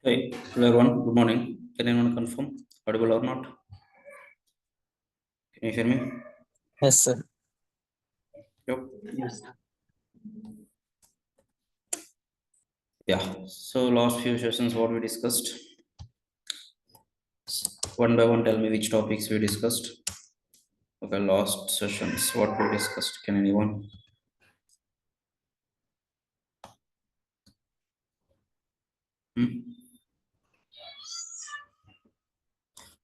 Hey, hello everyone. Good morning. Can anyone confirm? Audible or not? Can you hear me? Yes, sir. Yep. Yes. Yeah. So last few sessions, what we discussed. One by one, tell me which topics we discussed. Okay, last sessions, what we discussed. Can anyone? Hmm?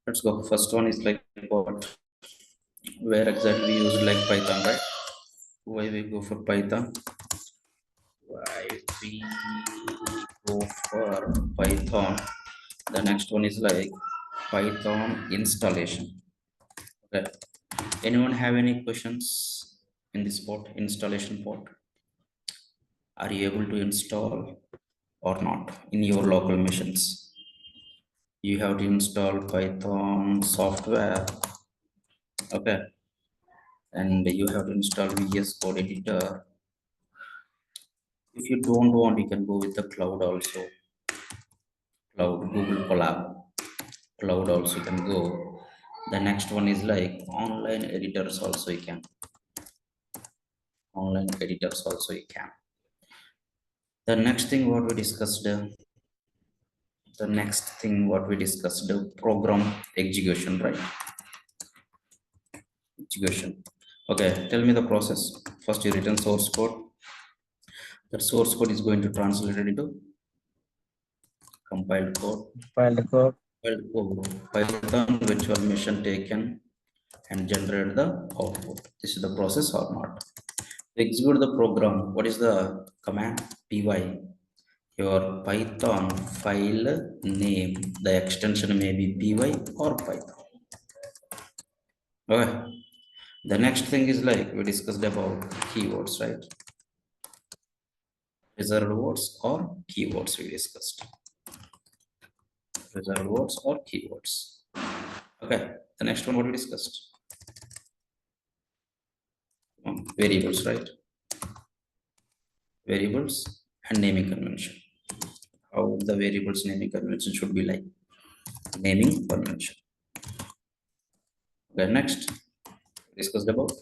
Let's go. First one is like what? Where exactly we use like Python, right? Why we go for Python? Why we go for Python? The next one is like Python installation. Okay. Anyone have any questions in this port, installation port? Are you able to install or not in your local machines? You have to install Python software, okay, and you have to install VS Code editor. If you don't want, you can go with the cloud also. Cloud, Google Colab, cloud also you can go. The next one is like online editors also you can. Online editors also you can. The next thing what we discussed, the next thing what we discussed, the program execution, right? Execution. Okay, tell me the process. First you written source code. That source code is going to translate it into compiled code. File code. Compiled code, Python virtual machine taken and generate the output. This is the process or not? To execute the program, what is the command? Py. Your Python file name, the extension may be py or Python. Okay. The next thing is like we discussed about keywords, right? Reserved words or keywords we discussed. Reserved words or keywords. Okay. The next one what we discussed. Variables, right? Variables and naming convention. How the variables naming convention should be like. Naming convention. Okay. Next, we discussed about.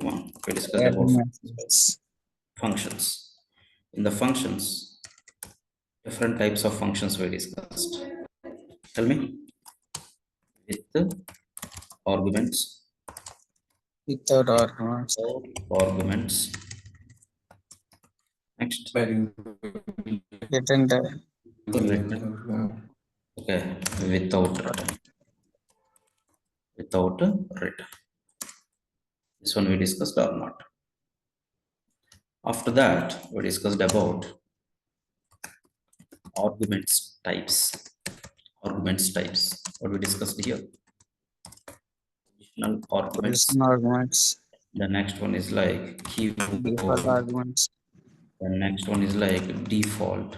Come on. We discussed about Arguments. functions. In the functions, different types of functions we discussed. Tell me. With the arguments Without arguments. or arguments. Next, Written written. Okay, without written. Without written. This one we discussed or not. After that, we discussed about arguments types. Arguments types. What we discussed here. Conditional arguments. conditional arguments. The next one is like Default keyword. arguments. The next one is like default.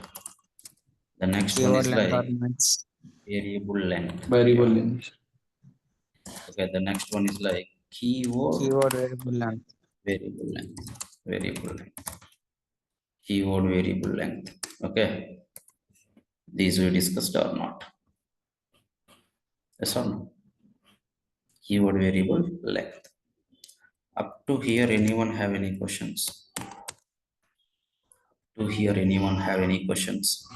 The next one Keyword is length like arguments. variable length. Variable Yeah. length. Okay, the next one is like keyword Variable length. variable length. Variable length. Keyword variable length. Okay. These we discussed or not? Yes or no? Keyword variable length. Up to here, anyone have any questions? To here, anyone have any questions?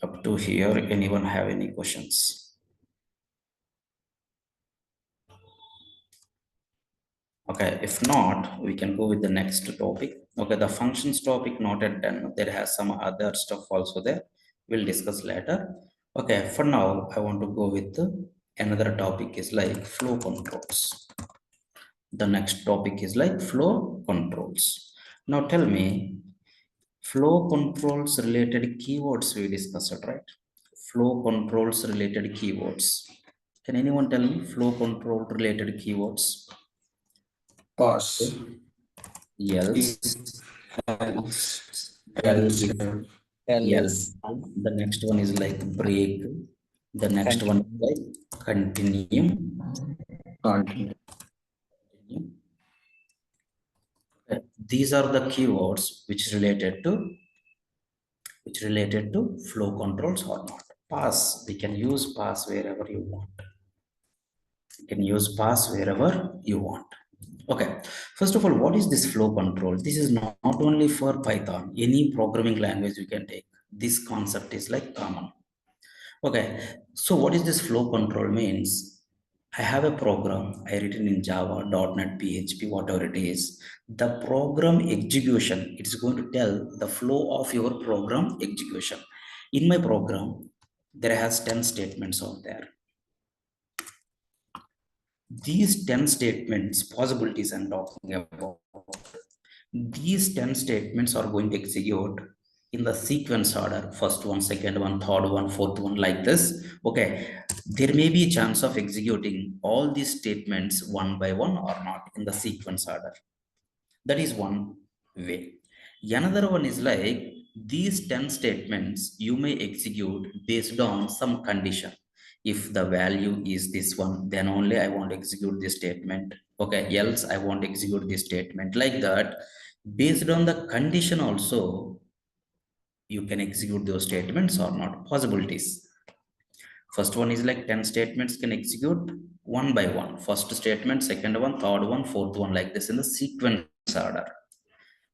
Up to here, anyone have any questions? Okay, if not, we can go with the next topic. Okay, the functions topic not yet done. There has some other stuff also there. We'll discuss later. Okay, for now, I want to go with another topic is like flow controls. The next topic is like flow controls. Now tell me, flow controls related keywords we discussed, right? Flow controls related keywords. Can anyone tell me flow control related keywords? Pass. Else, Else. else, Else. the next one is like break. The next one is like continue. Continue. these are the keywords which related to flow controls or not. Pass, we can use pass wherever you want. You can use pass wherever you want. Okay, first of all, what is this flow control? This is not only for Python, any programming language you can take. This concept is like common. Okay, so what is this flow control means? I have a program I written in Java, .NET, PHP, whatever it is. The program execution, it's going to tell the flow of your program execution. In my program, there has 10 statements out there. These 10 statements, possibilities I'm talking about, these 10 statements are going to execute in the sequence order. First one, second one, third one, fourth one, like this. Okay, there may be a chance of executing all these statements one by one or not in the sequence order. That is one way. Another one is like these 10 statements you may execute based on some condition. If the value is this one, then only I want to execute this statement. Okay, else I won't execute this statement. Like that, based on the condition also, you can execute those statements or not. Possibilities. First one is like 10 statements can execute one by one. First statement, second one, third one, fourth one, like this in the sequence order.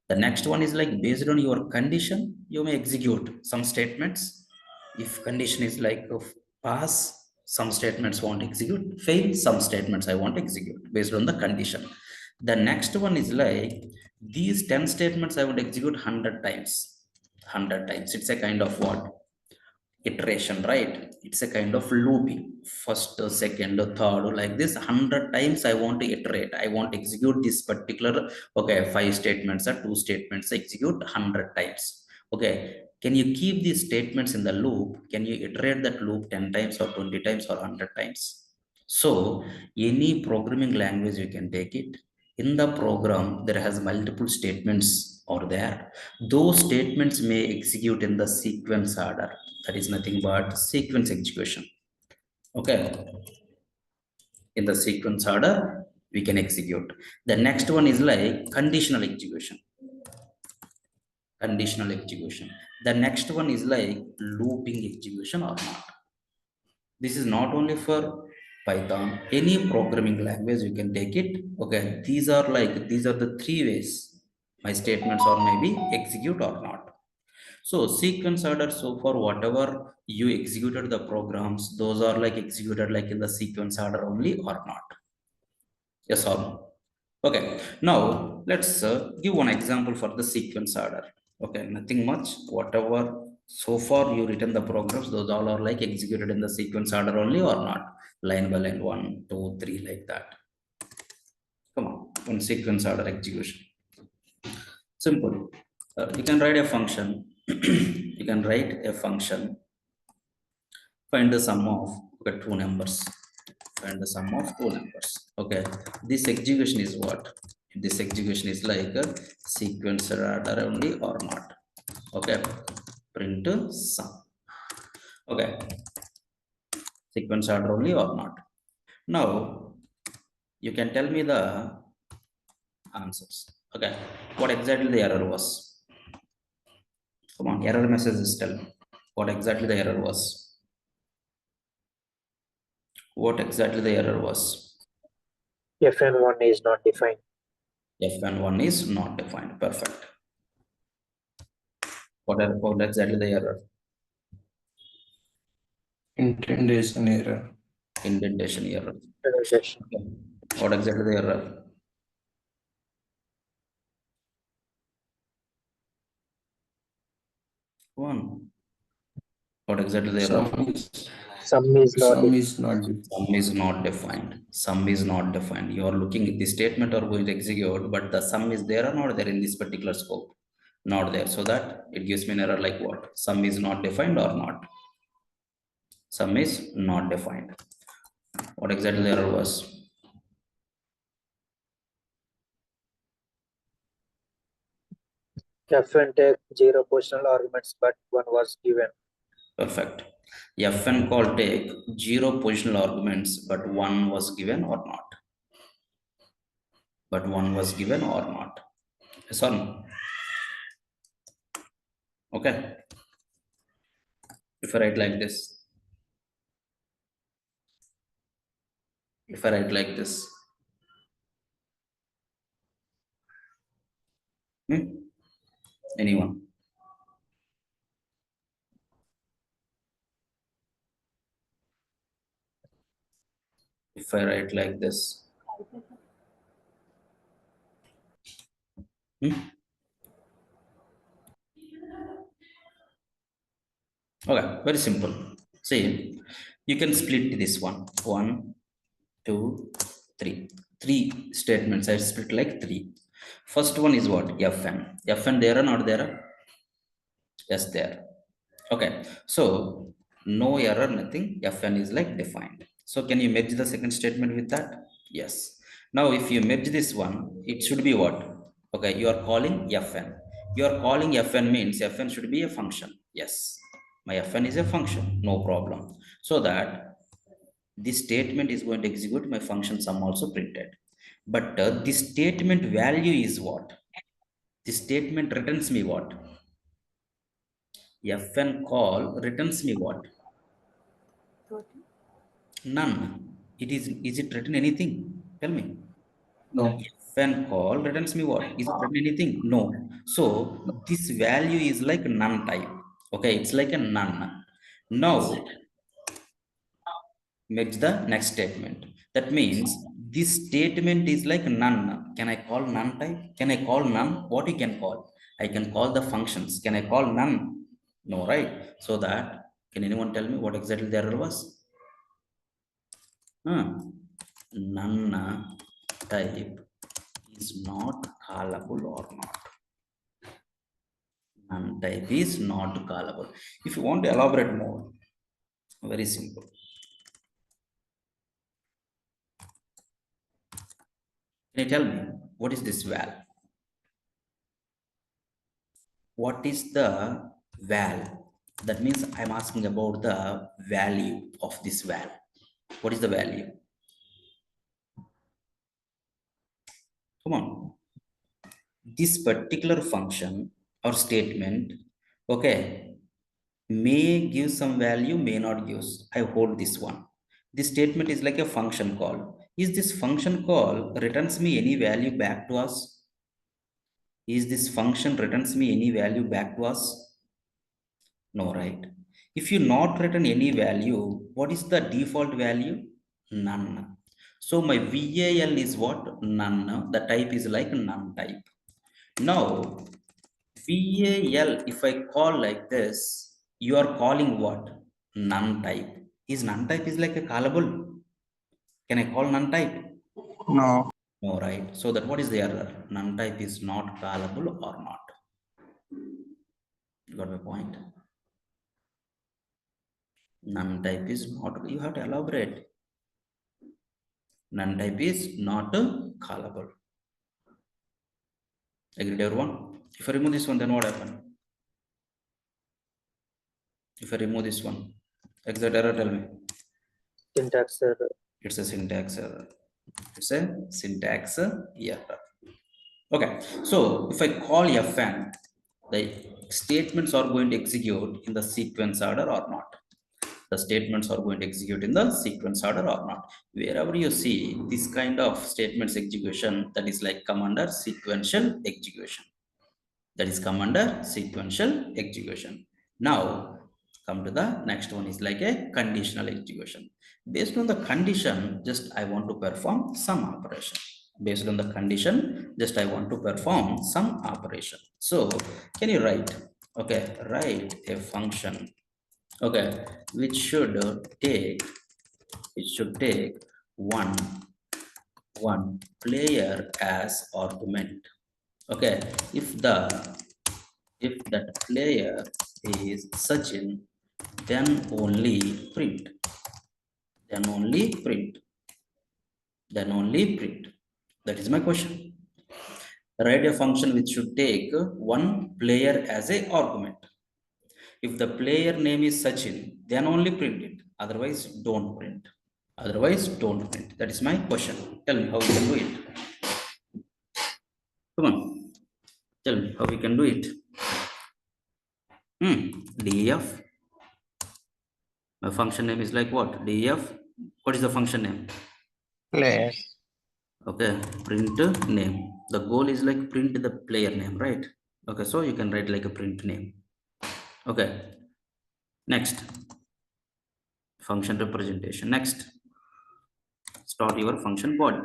The next one is like based on your condition, you may execute some statements. If condition is like of pass, some statements won't execute. Fail, some statements I won't execute based on the condition. The next one is like these 10 statements I would execute 100 times. 100 times. It's a kind of what? Iteration, right? It's a kind of looping. First, second, third, like this 100 times I want to iterate. I want to execute this particular, okay, 5 statements or 2 statements, execute 100 times. Okay, can you keep these statements in the loop? Can you iterate that loop 10 times or 20 times or 100 times? So any programming language you can take it. In the program, there has multiple statements or there. Those statements may execute in the sequence order. That is nothing but sequence execution. Okay. In the sequence order, we can execute. The next one is like conditional execution. Conditional execution. The next one is like looping execution or not. This is not only for Python, any programming language you can take it. Okay, these are the 3 ways my statements are maybe execute or not. So sequence order, so for whatever you executed the programs, those are like executed like in the sequence order only or not. Yes or no? Okay, now let's give one example for the sequence order. Okay, nothing much, whatever so far you written the programs, those all are like executed in the sequence order only or not, line by line, 1, 2, 3, like that. Come on, one sequence order execution. Simple. You can write a function. You can write a function. Find the sum of, okay, 2 numbers. Find the sum of 2 numbers. Okay, this execution is what? This execution is like a sequence order only or not. Okay, print sum. Okay, sequence order only or not. Now you can tell me the answers. Okay, what exactly the error was? Come on, error messages tell me what exactly the error was. What exactly the error was? fn1 is not defined. Fn1 is not defined. Perfect. What exactly the error? Indentation error. Indentation error. Indentation. Okay. What exactly the error? One. What exactly the error? Sum is not Sum defined. is not defined. Sum is not defined. Sum is not defined. You are looking at the statement are going to execute, but the sum is there or not there in this particular scope? Not there. So that it gives me an error like what? Sum is not defined or not? Sum is not defined. What exactly the error was? fn take 0 positional arguments, but 1 was given. Perfect. Fn call take 0 positional arguments, but 1 was given or not? But 1 was given or not? Yes or no? Okay. If I write like this, if I write like this, anyone? If I write like this, okay, very simple. See, you can split this one. 1, 2, 3. 3 statements. I split like 3. First one is what? Fn. Fn there or not there? Yes, there. Okay. So no error, nothing. Fn is like defined. So can you merge the second statement with that? Yes. Now if you merge this one, it should be what? Okay, you are calling Fn. You are calling Fn means Fn should be a function. Yes. My Fn is a function, no problem. So that this statement is going to execute my function sum also printed. But this statement value is what? This statement returns me what? Fn call returns me what? None. Is it written anything? Tell me. No. Fn call returns me what? Is it written anything? No. So this value is like none type. Okay, it's like a none. Now makes the next statement. That means this statement is like none. Can I call none type? Can I call none? What you can call? I can call the functions. Can I call none? No, right? So that, can anyone tell me what exactly the error was? None type is not callable or not. None type is not callable. If you want to elaborate more, very simple. Can you tell me what is this val? What is the val? That means I'm asking about the value of this val. What is the value? Come on. This particular function or statement, okay, may give some value, may not give. I hold this one. This statement is like a function call. Is this function call returns me any value back to us? Is this function returns me any value back to us? No, right? If you not written any value, what is the default value? None. So my VAL is what? None. The type is like none type. Now, VAL, if I call like this, you are calling what? None type. Is none type is like a callable? Can I call none type? No. No, right? So that what is the error? None type is not callable or not. You got my point? None type is not, you have to elaborate. None type is not callable. Agreed, everyone? If I remove this one, then what happens? If I remove this one, exact error, tell me. Syntax error. It's a syntax error. It's a syntax error. Okay, so if I call fn, the statements are going to execute in the sequence order or not? The statements are going to execute in the sequence order or not? Wherever you see this kind of statements execution, that is like come under sequential execution. That is come under sequential execution. Now come to the next one is like a conditional execution. Based on the condition, just I want to perform some operation. Based on the condition, just I want to perform some operation. So can you write? Okay, write a function. Okay, which should take one player as argument. Okay, if that player is Sachin, then only print. Then only print. That is my question. Write a function which should take one player as a argument. If the player name is Sachin, then only print it. Otherwise, don't print. That is my question. Tell me how you can do it. Come on. how we can do it? DEF. My function name is like what? DEF. What is the function name? Player. Okay, print name. The goal is like print the player name, right? Okay, so you can write like a print name. Okay, next function representation. Next, start your function body.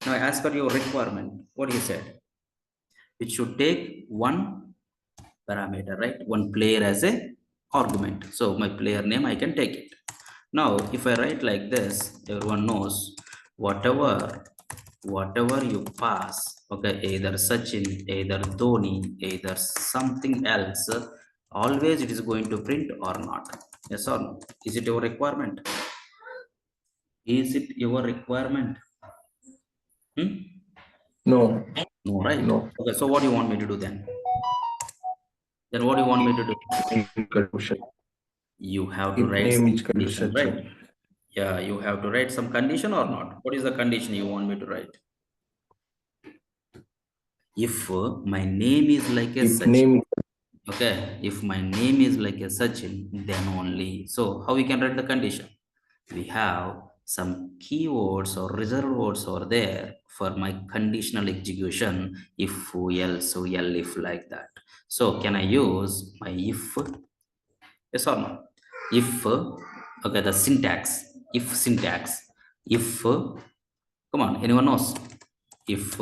Now, as per your requirement, what you said, it should take one parameter, right? One player as a argument. So my player name, I can take it. Now, if I write like this, everyone knows whatever you pass, okay, either Sachin, either Dhoni, either something else, always it is going to print or not. Yes or no? Is it your requirement? Is it your requirement? No. No, right? No. Okay, so what do you want me to do then? Then what do you want me to do? You have to If write name some is condition, Sachin. right? Yeah, you have to write some condition or not? What is the condition you want me to write? If my name is like a If Sachin, name okay, if my name is like a Sachin, then only. So how we can write the condition? We have some keywords or reserved words over there for my conditional execution. If, else, if, like that. So can I use my if? Yes or no? If, okay, the syntax. If syntax. If, come on, anyone knows? If,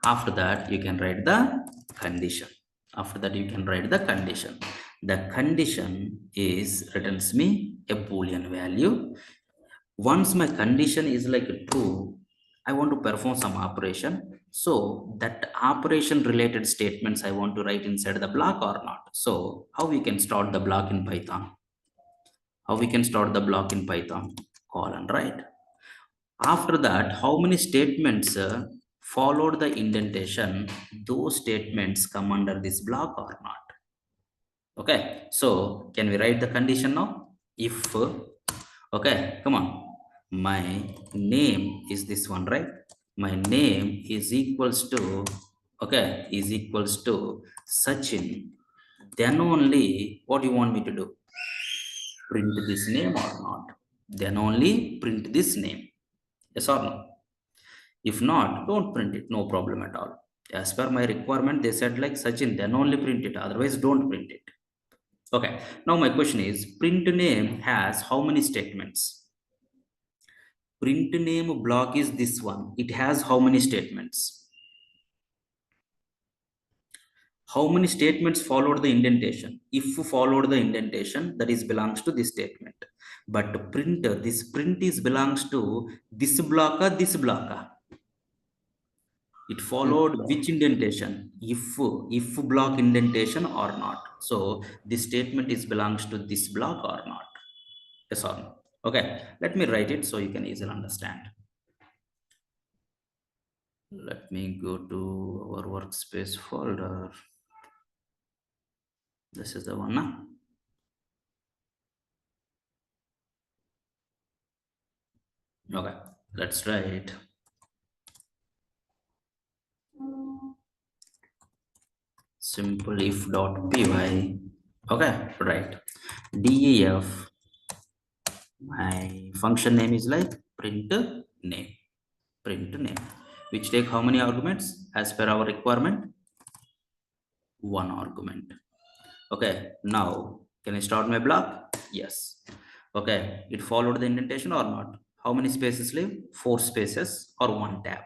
after that you can write the condition. After that you can write the condition. The condition is returns me a Boolean value. Once my condition is like true, I want to perform some operation. So that operation related statements I want to write inside the block or not. So how we can start the block in Python? How we can start the block in Python? Colon, right? After that, how many statements followed the indentation? Those statements come under this block or not? Okay, so can we write the condition now? If, okay, come on. My name is this one, right? My name is equals to, okay, is equals to Sachin. Then only, what do you want me to do? Print this name or not? Then only print this name. Yes or no? If not, don't print it, no problem at all. As per my requirement, they said like Sachin, then only print it, otherwise don't print it. Okay, now my question is, print name has how many statements? Print name block is this one. It has how many statements? How many statements followed the indentation? If followed the indentation, that is belongs to this statement. But printer, this print is belongs to this blocker, this blocker. It followed which indentation? If block indentation or not. So this statement is belongs to this block or not. Yes or no? Okay, let me write it so you can easily understand. Let me go to our workspace folder. This is the one now. Okay, let's write. Simple if dot py. Okay, right. DEF. My function name is like print name. Print name. Which take how many arguments as per our requirement? One argument. Okay, now can I start my block? Yes. Okay, it followed the indentation or not? How many spaces leave? 4 spaces or 1 tab.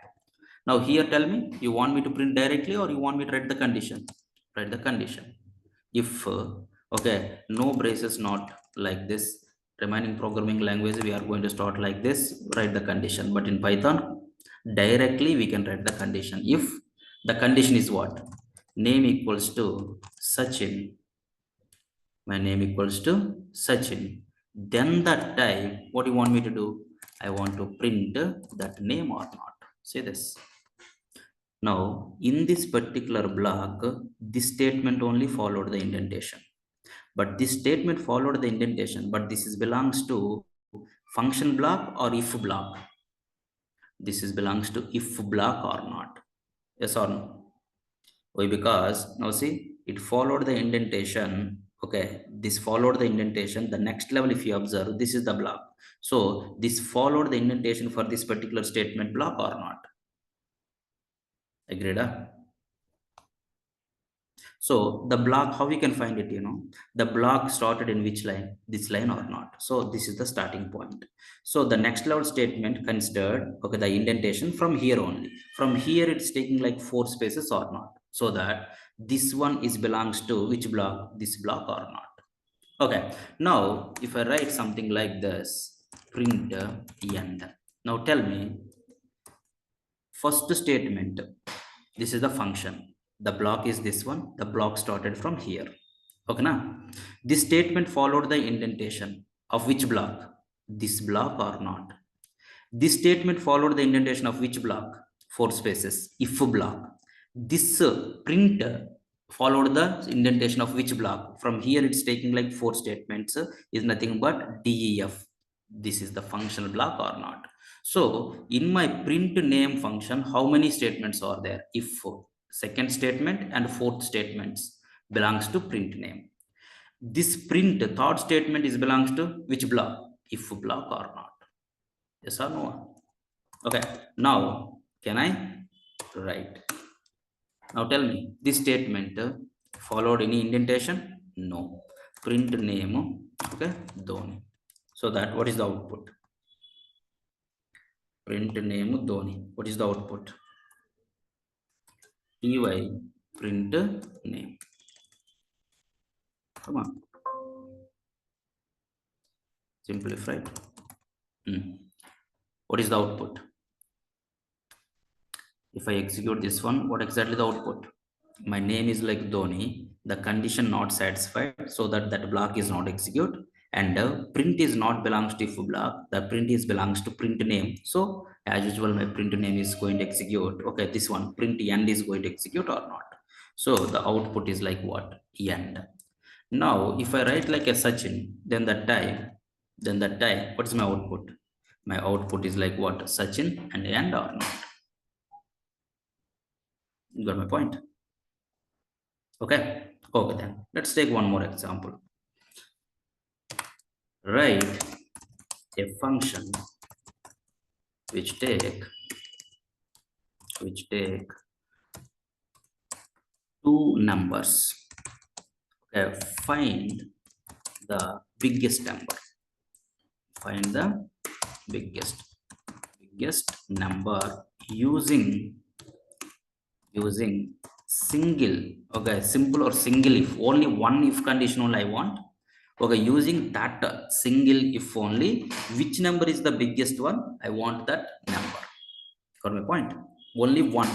Now here tell me, you want me to print directly or you want me to write the condition? Write the condition. If, okay, no braces, not like this. Remaining programming language, we are going to start like this, write the condition. But in Python, directly we can write the condition. If the condition is what? Name equals to Sachin. My name equals to Sachin. Then that time, what do you want me to do? I want to print that name or not. Say this. Now, in this particular block, this statement only followed the indentation. But this statement followed the indentation, but this is belongs to function block or if block. This is belongs to if block or not. Yes or no? Why? Because now see, it followed the indentation. Okay, this followed the indentation. The next level, if you observe, this is the block. So this followed the indentation for this particular statement block or not? Agreed? So the block, how we can find it, the block started in which line, this line or not. So this is the starting point. So the next level statement considered, okay, the indentation from here only. From here it's taking like 4 spaces or not. So that this one is belongs to which block, this block or not. Okay, now if I write something like this, print end. Now tell me, first statement, this is the function. The block is this one. The block started from here. Okay, now this statement followed the indentation of which block? This block or not? This statement followed the indentation of which block? 4 spaces, if block. This print followed the indentation of which block? From here it's taking like 4 statements, is nothing but DEF. This is the functional block or not? So in my print name function, how many statements are there? If second statement and fourth statements belongs to print name. This print third statement is belongs to which block? If block or not? Yes or no? Okay, now can I write? Now tell me, this statement followed any indentation? No. Print name, okay, Dhoni. So that what is the output? Print name Dhoni. What is the output? Ty print name. Come on. Simplified. What is the output? If I execute this one, what exactly the output? My name is like Dhoni. The condition not satisfied, so that block is not executed. And print is not belongs to if block. The print is belongs to print name. So as usual, my print name is going to execute. Okay, this one print end is going to execute or not. So the output is like what? End. Now, if I write like a Sachin, then that time, what is my output? My output is like what? Sachin and end or not? You got my point? Okay. Okay, then let's take one more example. Write a function which take two numbers. Okay, find the biggest number. Find the biggest number using single, okay, simple or single if, only one if condition only I want. Okay, using that single if only, which number is the biggest one? I want that number. Got my point? Only one,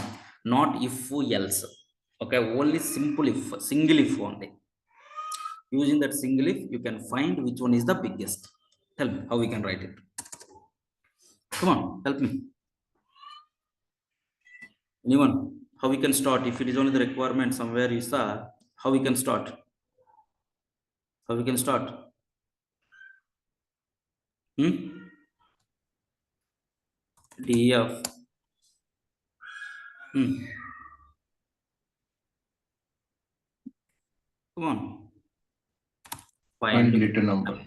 not if else. Okay, only simple if, single if only. Using that single if, you can find which one is the biggest. Tell me how we can write it. Come on, help me. Anyone? How we can start? If it is only the requirement somewhere you saw, how we can start? How we can start? DEF. Come on. Find greater number.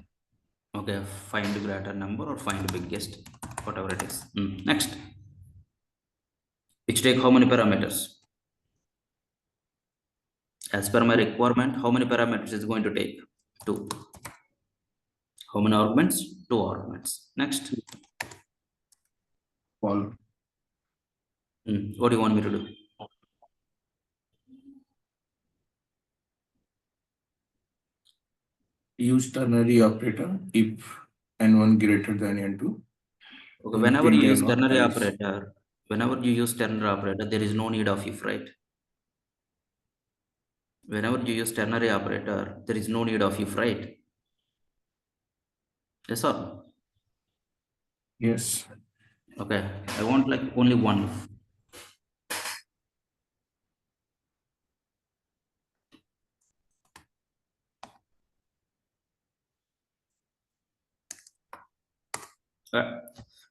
Okay, find greater number or find biggest, whatever it is. Next. Which take how many parameters? As per my requirement, how many parameters is going to take? 2. How many arguments? 2 arguments. Next. Follow. What do you want me to do? Use ternary operator if n1 greater than n2. Okay, whenever you use ternary operator, there is no need of if, right? Whenever you use ternary operator, there is no need of if, right? Yes or no? Yes. Okay, I want like only one if.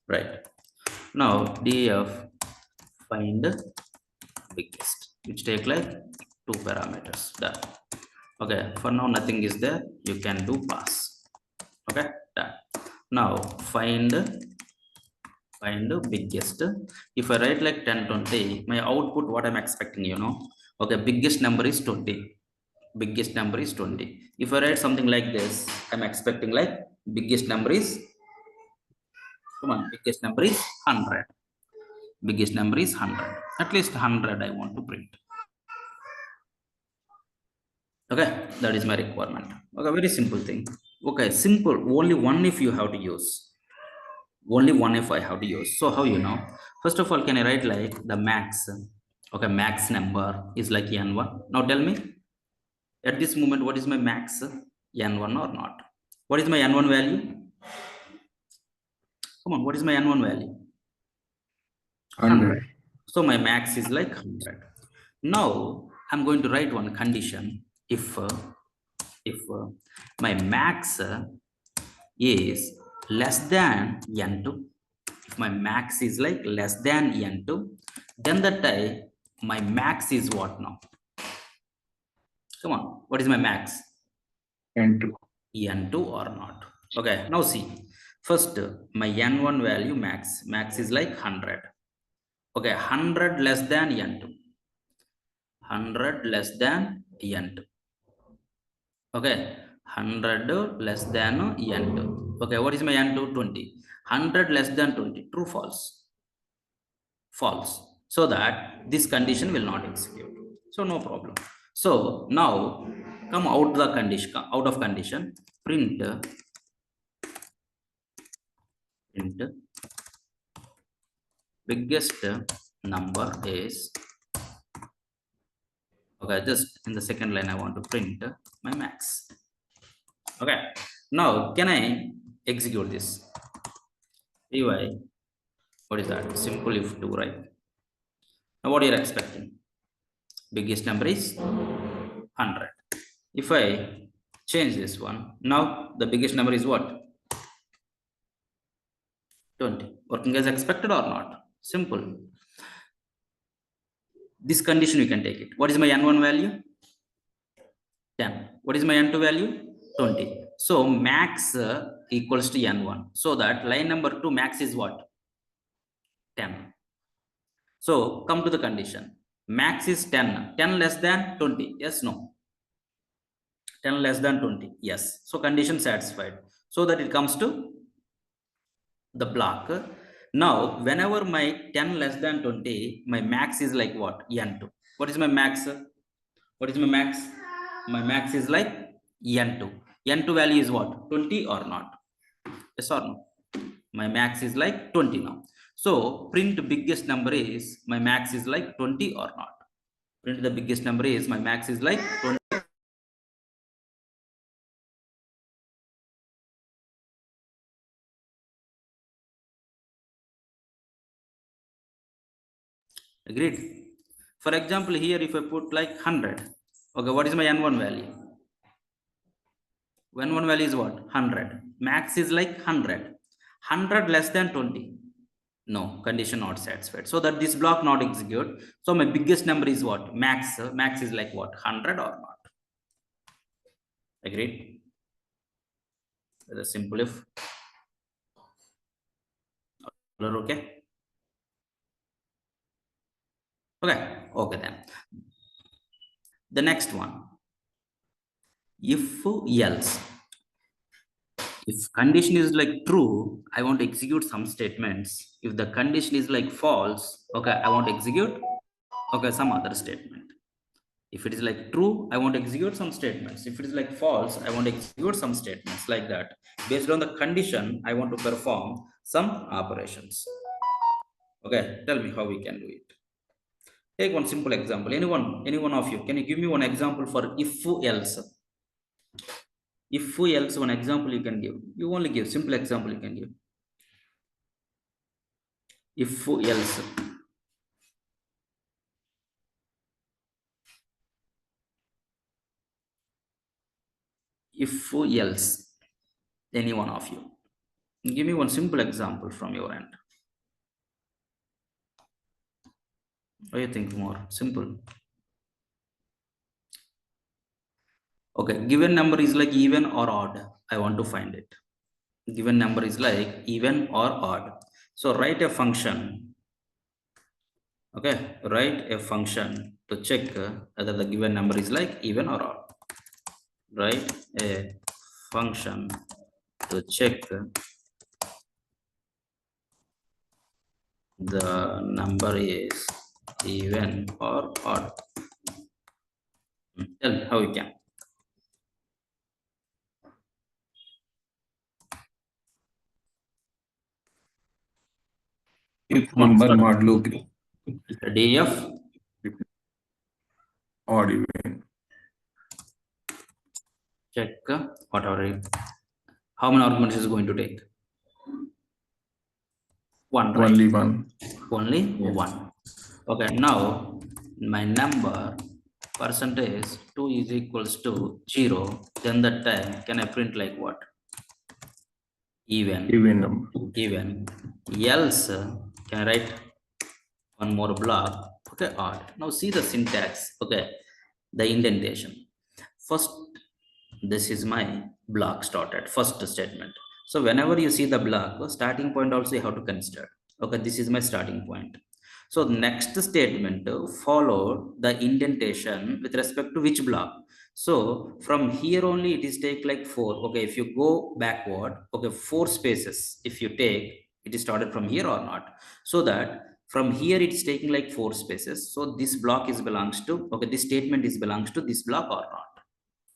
Right. Now DEF find biggest. which take like 2 parameters. Done. Okay, for now nothing is there. You can do pass. Okay, done. Now find biggest. If I write like 10, 20, my output, what I'm expecting, you know. Okay, biggest number is 20. Biggest number is 20. If I write something like this, I'm expecting like biggest number is, come on, biggest number is 100. Biggest number is 100. At least 100 I want to print. Okay, that is my requirement. Okay, very simple thing. Okay, simple. Only one if you have to use. Only one if I have to use. So how you know? First of all, can I write like the max? Okay, max number is like n1. Now tell me, at this moment, what is my max? N1 or not? What is my N1 value? Come on, what is my N1 value? 100. So my max is like 100. Now I'm going to write one condition. If my max is less than N2, if my max is like less than N2, then that time my max is what now? Come on, what is my max? N2. N2 or not? Okay, now see. First, my N1 value max is like 100. Okay, 100 less than N2. 100 less than N2. Okay, 100 less than N2. Okay, what is my N2? 20. 100 less than 20. True, false? False. So that this condition will not execute. So no problem. So now come out the condition, out of condition, print biggest number is, okay, just in the second line I want to print my max. Okay, now can I execute this? Py, what is that? Simple if 2, right? Now what you're expecting? Biggest number is 100. If I change this one, now the biggest number is what? 20. Working as expected or not? Simple. This condition you can take it. What is my N1 value? 10. What is my N2 value? 20. So max equals to N1. So that line number 2 max is what? 10. So come to the condition. Max is 10. 10 less than 20. Yes, no? 10 less than 20. Yes. So condition satisfied. So that it comes to the block. Now, whenever my 10 less than 20, my max is like what? N2. What is my max? What is my max? My max is like N2. N2 value is what? 20 or not? Yes or no? My max is like 20 now. So print biggest number is, my max is like 20 or not? Print the biggest number is, my max is like 20. Agreed? For example, here if I put like 100, okay, what is my N1 value? N1 value is what? 100. Max is like 100. 100 less than 20. No, condition not satisfied. So that this block not execute. So my biggest number is what? Max. Max is like what? 100 or not? Agreed? With a simple if. Okay. Okay then. The next one. If else. If condition is like true, I want to execute some statements. If the condition is like false, okay, I want to execute, okay, some other statement. If it is like true, I want to execute some statements. If it is like false, I want to execute some statements like that. Based on the condition, I want to perform some operations. Okay, tell me how we can do it. Take one simple example. Any one of you, can you give me one example for if else? If else, one example you can give. You only give simple example you can give. If else. If else, any one of you. Give me one simple example from your end. What do you think more? Simple. Okay, given number is like even or odd. I want to find it. Given number is like even or odd. So write a function. Okay, write a function to check whether the given number is like even or odd. Write a function to check the number is even or odd. Tell me how you can. If number modulo DF odd even. check whatever. How many arguments is going to take? One, right? Only one. Only Yes. one. Okay, now my number percentage 2 is equals to 0. Then that time can I print like what? Even. Even number. Even. Else can I write one more block? Okay, odd. Now see the syntax. Okay, the indentation. First, this is my block started. First statement. So whenever you see the block, starting point also you have to consider. Okay, this is my starting point. So next statement followed the indentation with respect to which block. So from here only it is take like 4. Okay, if you go backward, okay, 4 spaces. If you take, it is started from here or not. So that from here it is taking like 4 spaces. So this block is belongs to, okay, this statement is belongs to this block or not.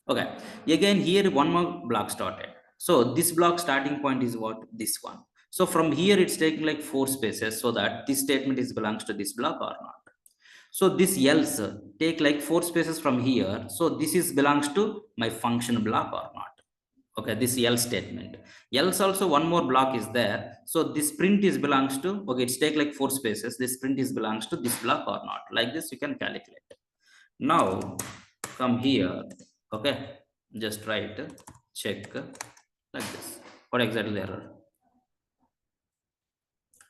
Okay, again here one more block started. So this block starting point is what? This one. So from here it's taking like 4 spaces so that this statement is belongs to this block or not. So this else take like 4 spaces from here. So this is belongs to my function block or not. Okay, this else statement. Else also one more block is there. So this print is belongs to, okay, it's take like 4 spaces. This print is belongs to this block or not. Like this you can calculate. Now come here. Okay, just write check like this. What exactly the error?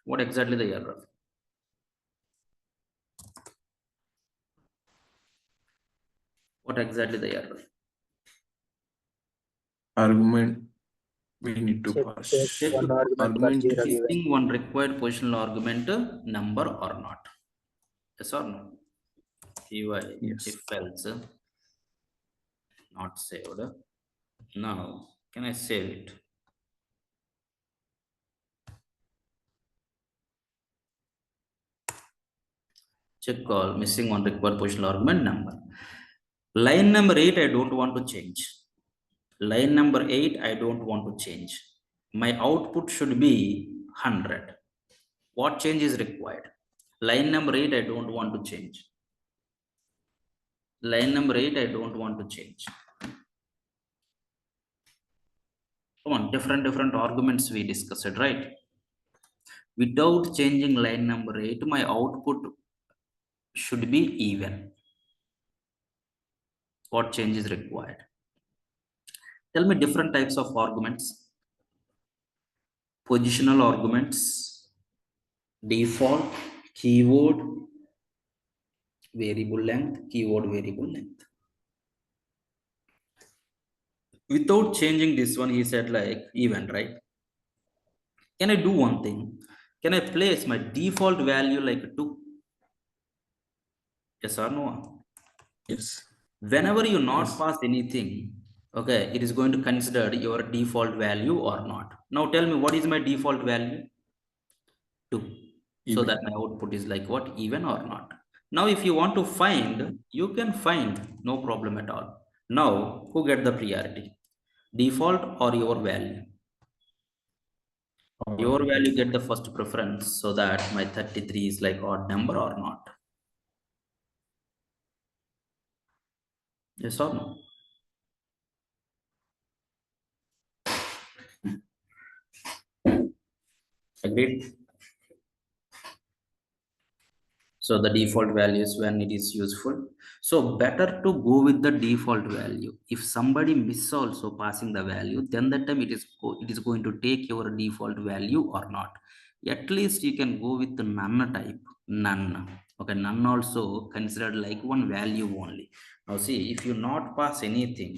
What exactly the error? What exactly the error? Argument we need to Check, pass. check one argument but Argument zero is given. Missing one required positional argument number or not? Yes or no? Yes. If else not saved. Now can I save it? Check call missing one required positional argument number. Line number 8 I don't want to change. Line number 8 I don't want to change. My output should be 100. What change is required? Line number 8 I don't want to change. Line number 8 I don't want to change. Come on, different arguments we discussed, right? Without changing line number 8, my output should be even. What change is required? Tell me different types of arguments. Positional arguments, default, keyword, variable length, keyword variable length. Without changing this one, he said like even, right? Can I do one thing? Can I place my default value like 2? Yes or no? yes. Whenever you not Yes. pass anything, okay, it is going to consider your default value or not. Now tell me what is my default value? 2. So Even. that my output is like what? Even or not. Now if you want to find, you can find, no problem at all. Now who get the priority? Default or your value? Your value get the first preference so that my 33 is like odd number or not. Yes or no? Agreed? So the default values when it is useful. So better to go with the default value. If somebody miss also passing the value, then that time it is going to take your default value or not. At least you can go with the none type, none. Okay, none also considered like one value only. Now see, if you not pass anything,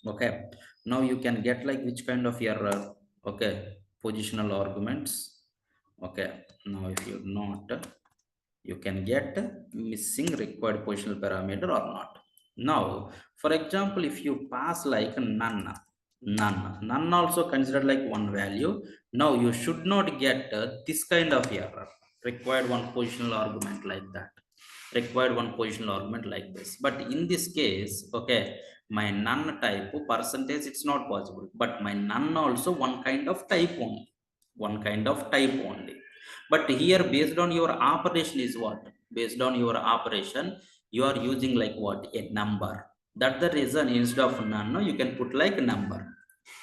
okay, now you can get like which kind of error, okay, positional arguments. Okay, now if you not, you can get missing required positional parameter or not. Now, for example, if you pass like none also considered like one value. Now you should not get this kind of error. Required one positional argument like that. Required one positional argument like this. But in this case, okay, my none type percentage it's not possible. But my none also one kind of type only. One kind of type only. But here, based on your operation is what? Based on your operation, you are using like what? A number. That's the reason instead of none, no, you can put like number.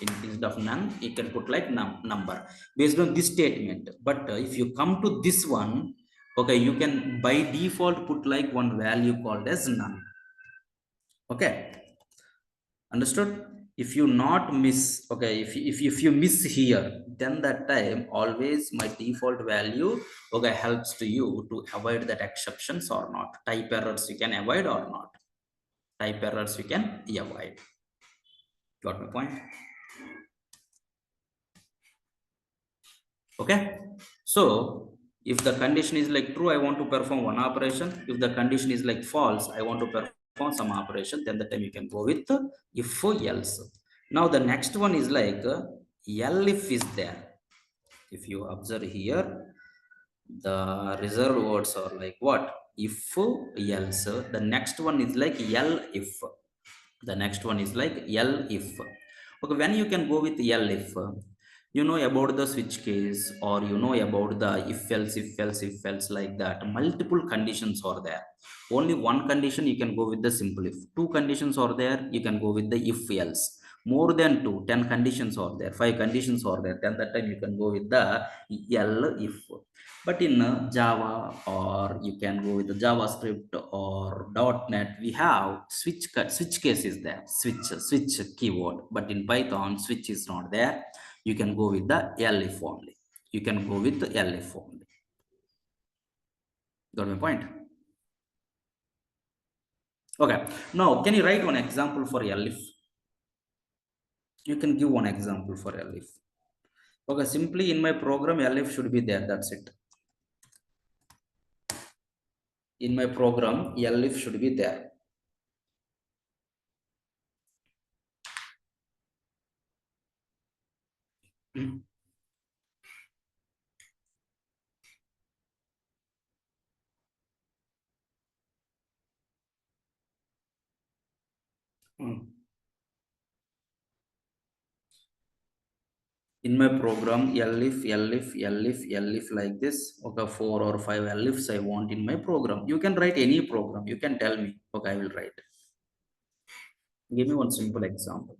Instead of none, you can put like number based on this statement. But if you come to this one, okay, you can by default put like one value called as none. Okay, understood? If you not miss, okay, if you miss here, then that time always my default value, okay, helps to you to avoid that exceptions or not. Type errors you can avoid or not. Type errors you can avoid. Got my point? Okay, so if the condition is like true, I want to perform one operation. If the condition is like false, I want to perform some operation, then the time you can go with if else. Now the next one is like elif is there. If you observe here, the reserved words are like what? If else. The next one is like elif. The next one is like elif. Okay, when you can go with elif, you know about the switch case, or you know about the if else like that. Multiple conditions are there. Only one condition you can go with the simple if. Two conditions are there, you can go with the if else. More than two, 10 conditions are there, 5 conditions are there, then that time you can go with the if. But in Java, or you can go with the JavaScript or .NET, we have switch case is there, switch keyword. But in Python, switch is not there. You can go with the elif only. You can go with the elif only. Got my point? Okay. Now, can you write one example for elif? You can give one example for elif. Okay, simply in my program, elif should be there. That's it. In my program, elif should be there. In my program, elif like this. Okay, 4 or 5 elifs I want in my program. You can write any program. You can tell me. Okay, I will write. Give me one simple example.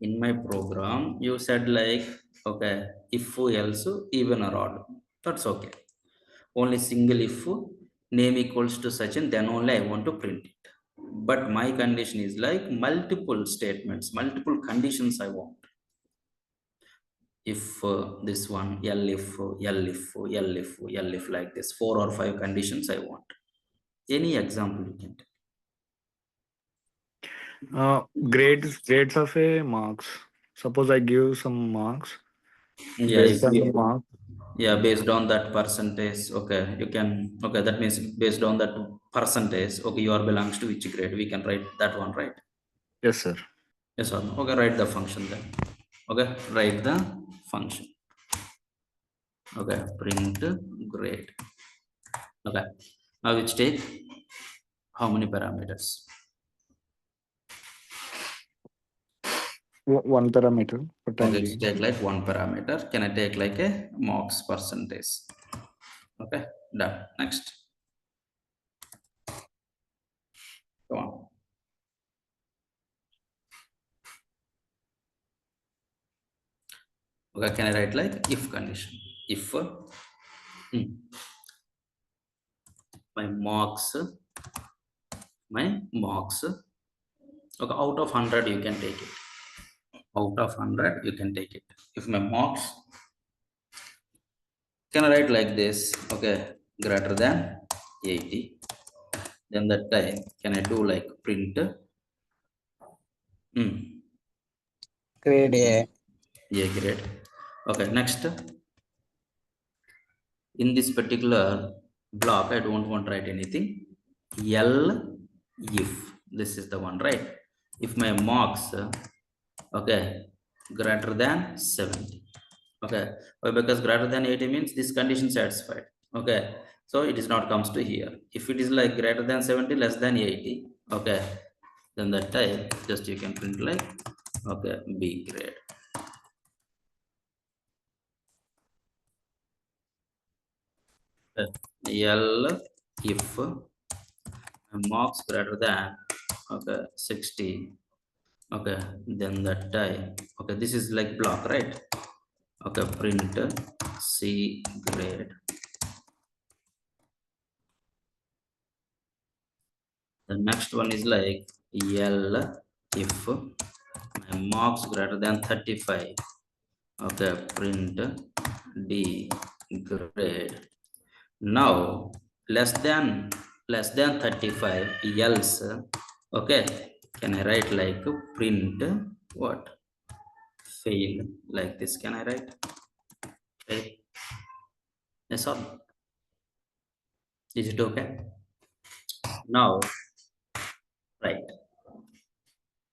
In my program, you said like, okay, if else even or odd. That's okay. Only single if name equals to such, and then only I want to print it. But my condition is like multiple statements, multiple conditions I want. If this one, elif like this, 4 or 5 conditions I want. Any example you can take. Grades of a marks. Suppose I give some marks. Yeah, Based on the mark. yeah, based on that percentage. Okay, you can, okay, that means based on that percentage, okay, you are belongs to which grade, we can write that one, right? Yes, sir. Yes or no? Okay, write the function then. Okay, write the function. Okay, print grade. Okay, now which take how many parameters? One parameter for time Okay, being. take like one parameter. Can I take like a marks percentage? Okay, done. Next. Come on. Okay, can I write like if condition? If my marks, okay, out of 100 you can take it. out of 100, you can take it. If my marks, can I write like this? Okay, greater than 80. Then that time, can I do like print? Grade A. Yeah, grade. Okay, next. In this particular block, I don't want to write anything. L if this is the one, right? If my marks, okay, greater than 70. Okay, why? Because greater than 80 means this condition satisfied. Okay, so it is not comes to here. If it is like greater than 70, less than 80, okay, then that time just you can print like, okay, B grade. L if marks greater than, okay, 60, okay, then that time, okay, this is like block, right? Okay, print C grade. The next one is like L if my marks greater than 35, okay, print D grade. Now less than 35 else, okay, can I write like print what? Fail, like this. Can I write? Okay. Yes or no? Is it okay? Now, right.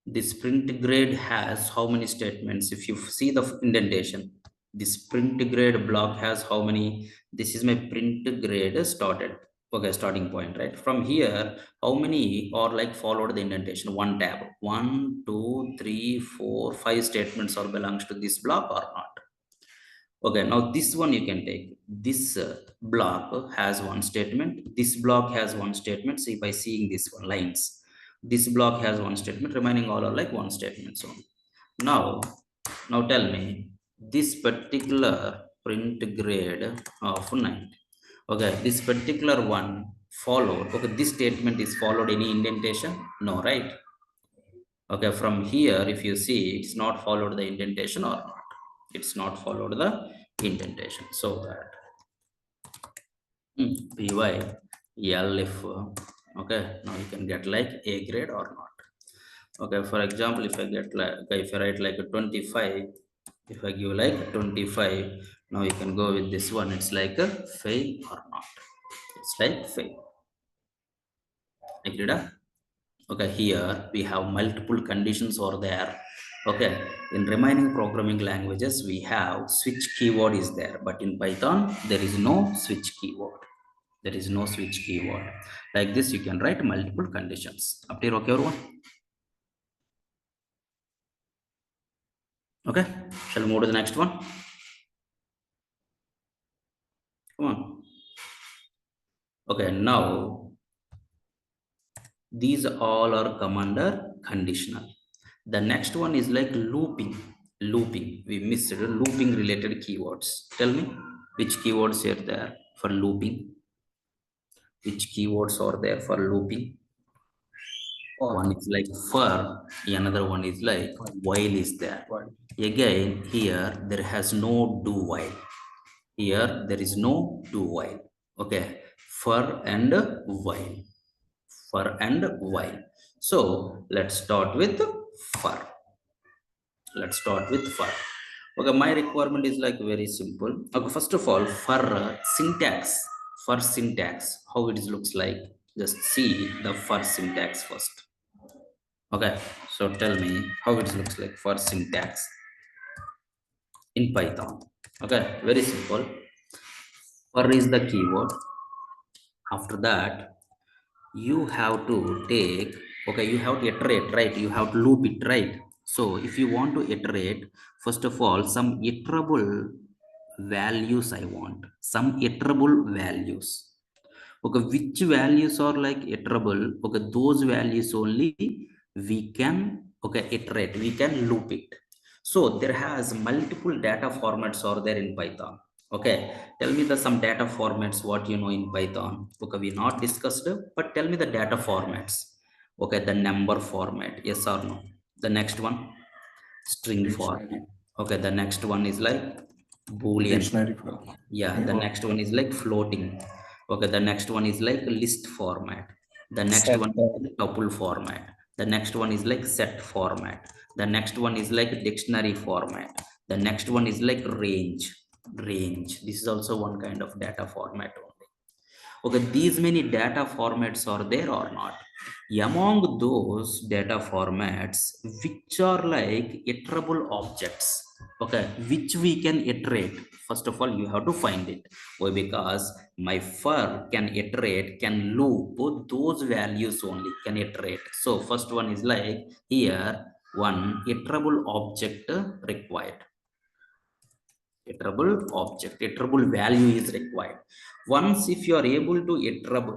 This print grade has how many statements? If you see the indentation, this print grade block has how many? This is my print grade started. Okay, starting point, right? From here, how many are like followed the indentation? One tab. 1, 2, 3, 4, 5 statements are belongs to this block or not? Okay, now this one you can take. This block has one statement. This block has one statement. See, by seeing this one lines, this block has one statement. Remaining all are like one statement. So now tell me this particular print grade of 9. Okay, this particular one followed. Okay, this statement is followed any indentation? No, right? Okay, from here, if you see, it's not followed the indentation or not. It's not followed the indentation. So that py L if, okay, now you can get like A grade or not. Okay, for example, if I get like, if I write like a 25, if I give like 25, now you can go with this one. It's like a fail or not. It's like fail. Agreed? Okay, here we have multiple conditions over there. Okay, in remaining programming languages, we have switch keyword is there, but in Python, there is no switch keyword. There is no switch keyword. Like this, you can write multiple conditions. Up here, okay, everyone? Okay, shall we move to the next one? Come on. Okay, now these all are come under conditional. The next one is like looping. Looping. We missed looping related keywords. Tell me which keywords are there for looping. Which keywords are there for looping? One is like for, another one is like while is there. Again, here there has no do while. Here there is no do while. Okay, for and while. For and while. So let's start with for. Let's start with for. Okay, my requirement is like very simple. Okay, first of all, for syntax, how it looks like. Just see the for syntax first. Okay, so tell me how it looks like for syntax in Python. Okay, very simple. For is the keyword. After that, you have to take, okay, you have to iterate, right? You have to loop it, right? So if you want to iterate, first of all, some iterable values I want, some iterable values. Okay, which values are like iterable? Okay, those values only we can, okay, iterate, we can loop it. So there has multiple data formats are there in Python. Okay, tell me the some data formats what you know in Python. Okay, we not discussed, but tell me the data formats. Okay, the number format, yes or no? The next one, string format. Okay, the next one is like Boolean. Dictionary format. Yeah, the next one is like floating. Okay, the next one is like list format. The next Set one is tuple format. The next one is like set format. The next one is like dictionary format. The next one is like range. This is also one kind of data format only. Okay, these many data formats are there or not? Among those data formats, which are like iterable objects, okay, which we can iterate. First of all, you have to find it. Why? Because my for can iterate, can loop, those values only can iterate. So first one is like here, one iterable object required. Iterable value is required. Once if you are able to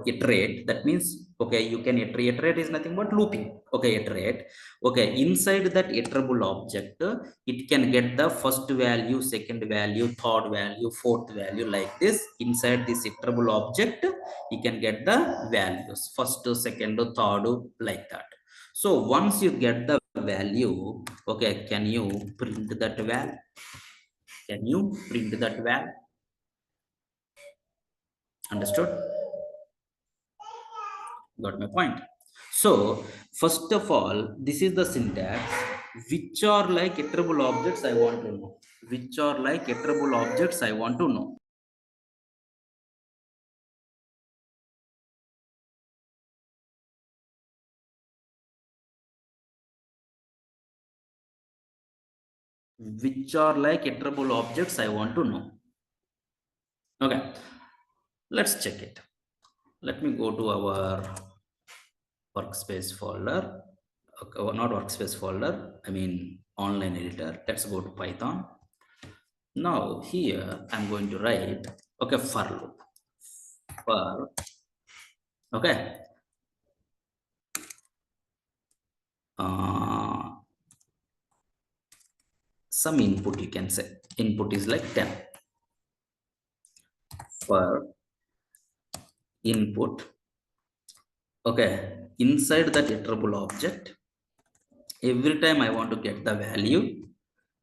iterate, that means, okay, you can iterate is nothing but looping. Okay, iterate. Okay, inside that iterable object, it can get the first value, second value, third value, fourth value, like this. Inside this iterable object, you can get the values, first, second, third, like that. So once you get the value, okay, can you print that value? Can you print that value? Understood? Got my point. So first of all, this is the syntax. Which are like iterable objects I want to know. Which are like iterable objects I want to know. Which are like iterable objects I want to know. Okay, let's check it. Let me go to our workspace folder. Okay, not workspace folder, I mean online editor. Let's go to Python. Now here I'm going to write, okay, for loop. For, okay, some input, you can say input is like 10. For input, okay, inside that iterable object, every time I want to get the value,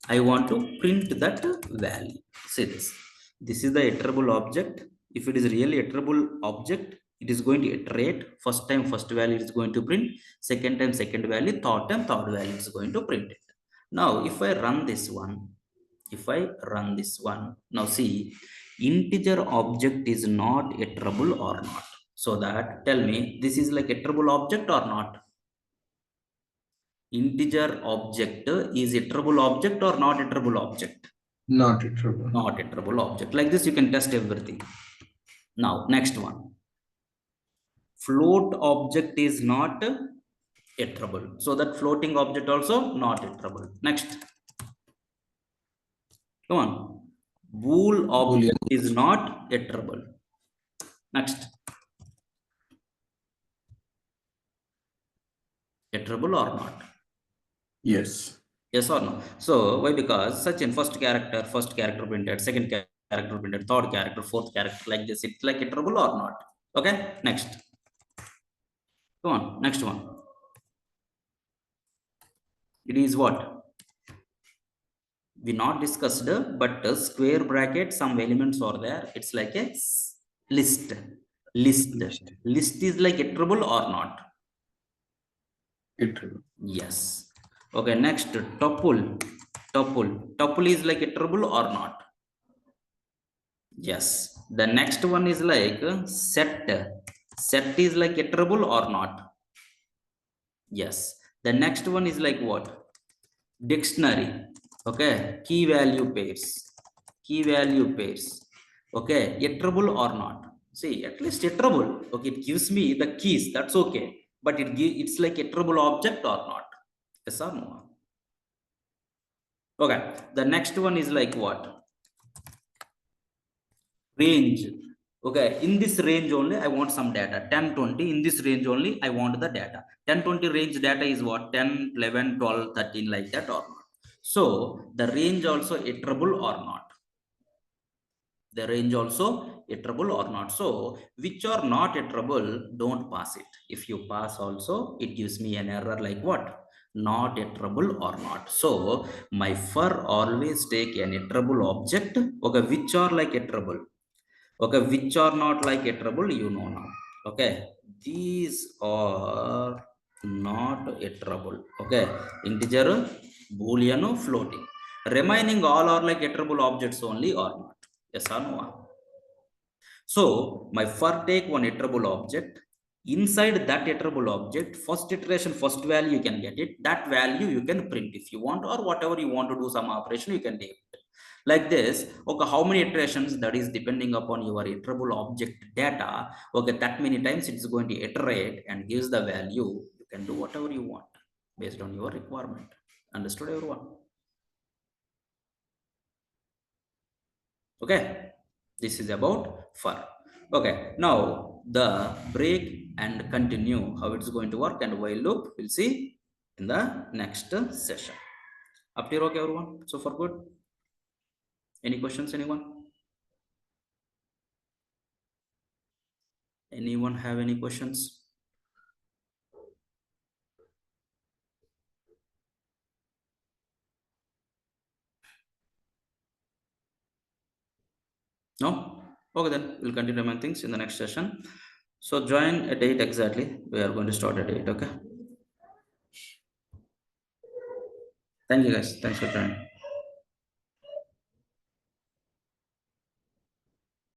I want to print that value. See this. This is the iterable object. If it is really iterable object, it is going to iterate. First time, first value is going to print. Second time, second value. Third time, third value is going to print it. Now, if I run this one, now see, integer object is not iterable or not. So that, tell me, this is like iterable object or not? Integer object is iterable object or not iterable object? Not iterable. Not iterable object. Like this, you can test everything. Now, next one. Float object is not iterable. So that floating object also not iterable. Next. Come on. Bool object is not iterable. Next. Iterable or not? Yes. Yes or no? So why? Because such in first character printed, second character printed, third character, fourth character, like this. It's like iterable or not? Okay. Next. Come on. Next one. It is what? We not discussed, but square bracket, some elements are there. It's like a list. List is like iterable or not? Iterable. Yes. Okay, next, tuple. Tuple is like iterable or not? Yes. The next one is like set. Set is like iterable or not? Yes. The next one is like what? Dictionary. Okay, key value pairs. Okay, iterable or not? See, at least iterable. Okay, it gives me the keys. That's okay. But it's like iterable object or not? Yes or no? Okay, the next one is like what? Range. Okay, in this range only I want some data. 10, 20. In this range only I want the data. 10, 20 range data is what? 10, 11, 12, 13, like that or not? So the range also iterable or not? The range also iterable or not? So which are not iterable, don't pass it. If you pass also, it gives me an error like what? not iterable or not. So my for always take an iterable object, okay, which are like iterable, okay, which are not like iterable, you know now. Okay, these are not iterable. Okay, integer, boolean, floating. Remaining all are like iterable objects only or not. Yes or no? So my for take one iterable object. Inside that iterable object, first iteration, first value you can get it. That value you can print if you want, or whatever you want to do some operation, you can do it like this. Okay, how many iterations, that is depending upon your iterable object data. Okay, that many times it's going to iterate and gives the value. You can do whatever you want based on your requirement. Understood, everyone? Okay, this is about for. Okay, now the break and continue, how it's going to work, and while loop we'll see in the next session. Up here, okay, everyone? So far good? Any questions, anyone? Anyone have any questions? No? Okay, then we'll continue my things in the next session. So join at 8 exactly. We are going to start at 8. Okay. Thank you guys. Thanks for joining.